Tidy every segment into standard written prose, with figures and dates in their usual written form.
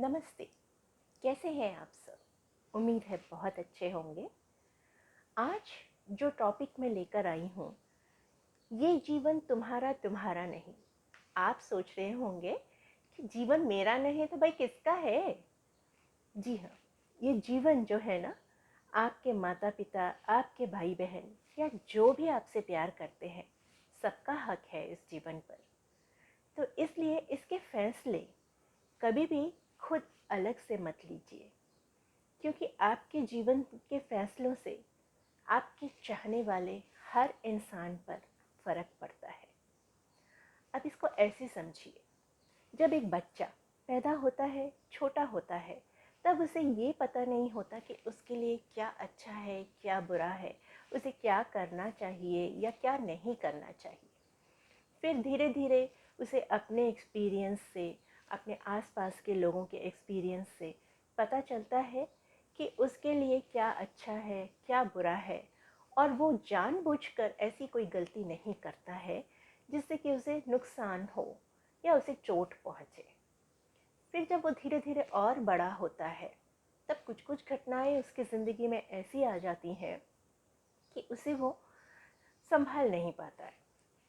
नमस्ते। कैसे हैं आप सब? उम्मीद है बहुत अच्छे होंगे। आज जो टॉपिक मैं लेकर आई हूँ, ये जीवन तुम्हारा तुम्हारा नहीं। आप सोच रहे होंगे कि जीवन मेरा नहीं तो भाई किसका है? जी हाँ, ये जीवन जो है ना, आपके माता पिता, आपके भाई बहन या जो भी आपसे प्यार करते हैं, सबका हक है इस जीवन पर। तो इसलिए इसके फैसले कभी भी खुद अलग से मत लीजिए, क्योंकि आपके जीवन के फैसलों से आपके चाहने वाले हर इंसान पर फर्क पड़ता है। अब इसको ऐसे समझिए, जब एक बच्चा पैदा होता है, छोटा होता है, तब उसे ये पता नहीं होता कि उसके लिए क्या अच्छा है, क्या बुरा है, उसे क्या करना चाहिए या क्या नहीं करना चाहिए। फिर धीरे धीरे उसे अपने एक्सपीरियंस से, अपने आसपास के लोगों के एक्सपीरियंस से पता चलता है कि उसके लिए क्या अच्छा है, क्या बुरा है, और वो जानबूझकर ऐसी कोई गलती नहीं करता है जिससे कि उसे नुकसान हो या उसे चोट पहुँचे। फिर जब वो धीरे धीरे और बड़ा होता है, तब कुछ कुछ घटनाएं उसकी ज़िंदगी में ऐसी आ जाती हैं कि उसे वो संभाल नहीं पाता है।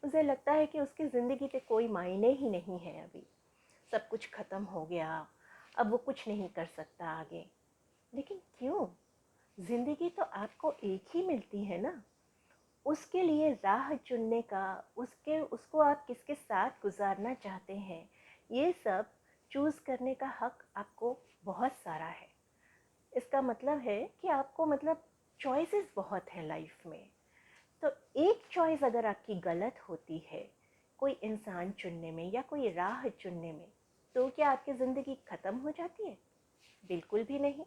उसे लगता है कि उसकी ज़िंदगी के कोई मायने ही नहीं है, अभी सब कुछ ख़त्म हो गया, अब वो कुछ नहीं कर सकता आगे। लेकिन क्यों? ज़िंदगी तो आपको एक ही मिलती है ना। उसके लिए राह चुनने का, उसको आप किसके साथ गुजारना चाहते हैं, ये सब चूज़ करने का हक आपको बहुत सारा है। इसका मतलब है कि आपको चॉइसेस बहुत हैं लाइफ में। तो एक चॉइस अगर आपकी गलत होती है कोई इंसान चुनने में या कोई राह चुनने में, तो क्या आपकी ज़िंदगी ख़त्म हो जाती है? बिल्कुल भी नहीं।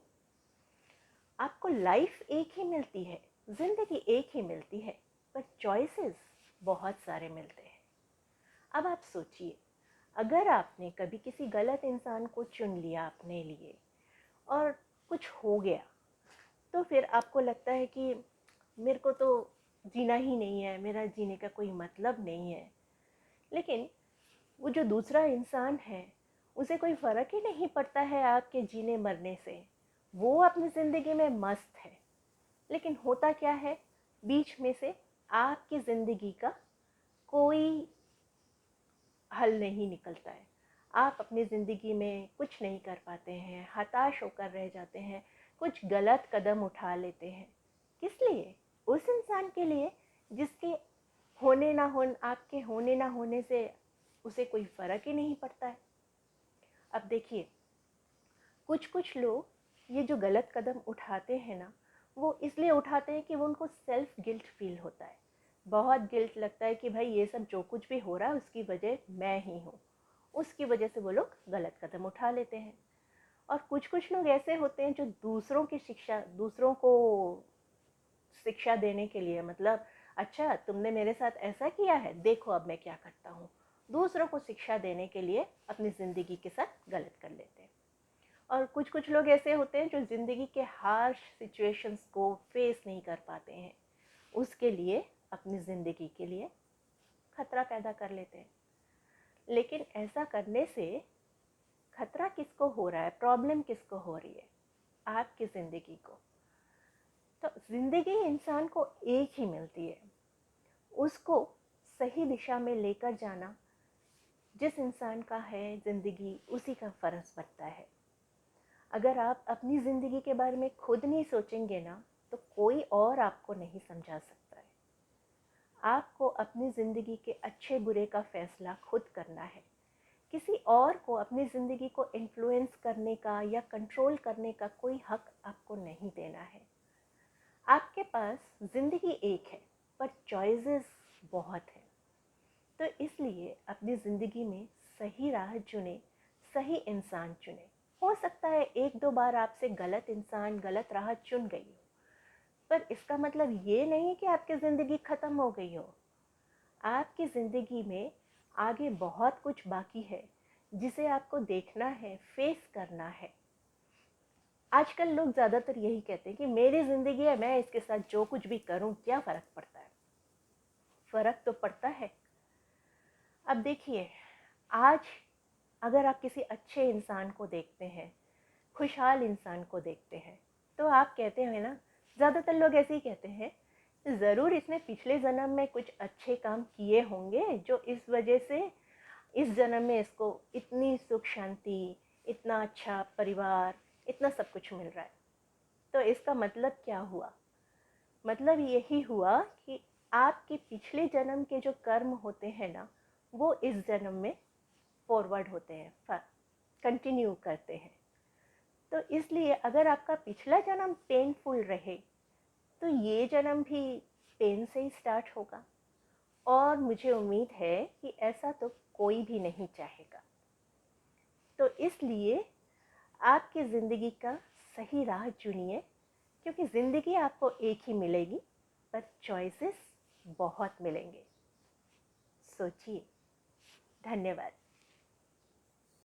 आपको लाइफ एक ही मिलती है, ज़िंदगी एक ही मिलती है, पर चॉइसेस बहुत सारे मिलते हैं। अब आप सोचिए, अगर आपने कभी किसी गलत इंसान को चुन लिया अपने लिए और कुछ हो गया, तो फिर आपको लगता है कि मेरे को तो जीना ही नहीं है, मेरा जीने का कोई मतलब नहीं है। लेकिन वो जो दूसरा इंसान है, उसे कोई फ़र्क ही नहीं पड़ता है आपके जीने मरने से। वो अपनी ज़िंदगी में मस्त है। लेकिन होता क्या है, बीच में से आपकी ज़िंदगी का कोई हल नहीं निकलता है। आप अपनी ज़िंदगी में कुछ नहीं कर पाते हैं, हताश होकर रह जाते हैं, कुछ गलत कदम उठा लेते हैं। किस लिए? उस इंसान के लिए जिसके होने ना होने, आपके होने ना होने से उसे कोई फ़र्क ही नहीं पड़ता है। अब देखिए, कुछ कुछ लोग ये जो गलत कदम उठाते हैं ना, वो इसलिए उठाते हैं कि वो उनको सेल्फ गिल्ट फील होता है। बहुत गिल्ट लगता है कि भाई ये सब जो कुछ भी हो रहा है उसकी वजह मैं ही हूँ। उसकी वजह से वो लोग गलत कदम उठा लेते हैं। और कुछ कुछ लोग ऐसे होते हैं जो दूसरों को शिक्षा देने के लिए, अच्छा तुमने मेरे साथ ऐसा किया है, देखो अब मैं क्या करता हूँ, दूसरों को शिक्षा देने के लिए अपनी ज़िंदगी के साथ गलत कर लेते हैं। और कुछ कुछ लोग ऐसे होते हैं जो ज़िंदगी के हार्श सिचुएशंस को फेस नहीं कर पाते हैं, उसके लिए अपनी ज़िंदगी के लिए खतरा पैदा कर लेते हैं। लेकिन ऐसा करने से खतरा किसको हो रहा है, प्रॉब्लम किसको हो रही है? आपकी ज़िंदगी को। तो ज़िंदगी इंसान को एक ही मिलती है, उसको सही दिशा में लेकर जाना जिस इंसान का है ज़िंदगी, उसी का फ़र्ज़ बनता है। अगर आप अपनी ज़िंदगी के बारे में खुद नहीं सोचेंगे ना, तो कोई और आपको नहीं समझा सकता है। आपको अपनी ज़िंदगी के अच्छे बुरे का फ़ैसला खुद करना है। किसी और को अपनी ज़िंदगी को इन्फ्लुएंस करने का या कंट्रोल करने का कोई हक आपको नहीं देना है। आपके पास ज़िंदगी एक है, पर चॉइसेस बहुत हैं। तो इसलिए अपनी ज़िंदगी में सही राह चुने, सही इंसान चुने। हो सकता है एक दो बार आपसे गलत इंसान, गलत राह चुन गई हो, पर इसका मतलब ये नहीं कि आपकी ज़िंदगी ख़त्म हो गई हो। आपकी ज़िंदगी में आगे बहुत कुछ बाकी है जिसे आपको देखना है, फेस करना है। आजकल लोग ज़्यादातर यही कहते हैं कि मेरी ज़िंदगी है, मैं इसके साथ जो कुछ भी करूं क्या फ़र्क पड़ता है? फ़र्क तो पड़ता है। अब देखिए, आज अगर आप किसी अच्छे इंसान को देखते हैं, खुशहाल इंसान को देखते हैं, तो आप कहते हैं ना, ज़्यादातर लोग ऐसे ही कहते हैं, ज़रूर इसने पिछले जन्म में कुछ अच्छे काम किए होंगे जो इस वजह से इस जन्म में इसको इतनी सुख शांति, इतना अच्छा परिवार, इतना सब कुछ मिल रहा है। तो इसका मतलब क्या हुआ? मतलब यही हुआ कि आपके पिछले जन्म के जो कर्म होते हैं ना, वो इस जन्म में फॉरवर्ड होते हैं, कंटिन्यू करते हैं। तो इसलिए अगर आपका पिछला जन्म पेनफुल रहे तो ये जन्म भी पेन से ही स्टार्ट होगा, और मुझे उम्मीद है कि ऐसा तो कोई भी नहीं चाहेगा। तो इसलिए आपकी ज़िंदगी का सही राह चुनिए, क्योंकि ज़िंदगी आपको एक ही मिलेगी, पर चॉइसेस बहुत मिलेंगे। सोचिए। धन्यवाद।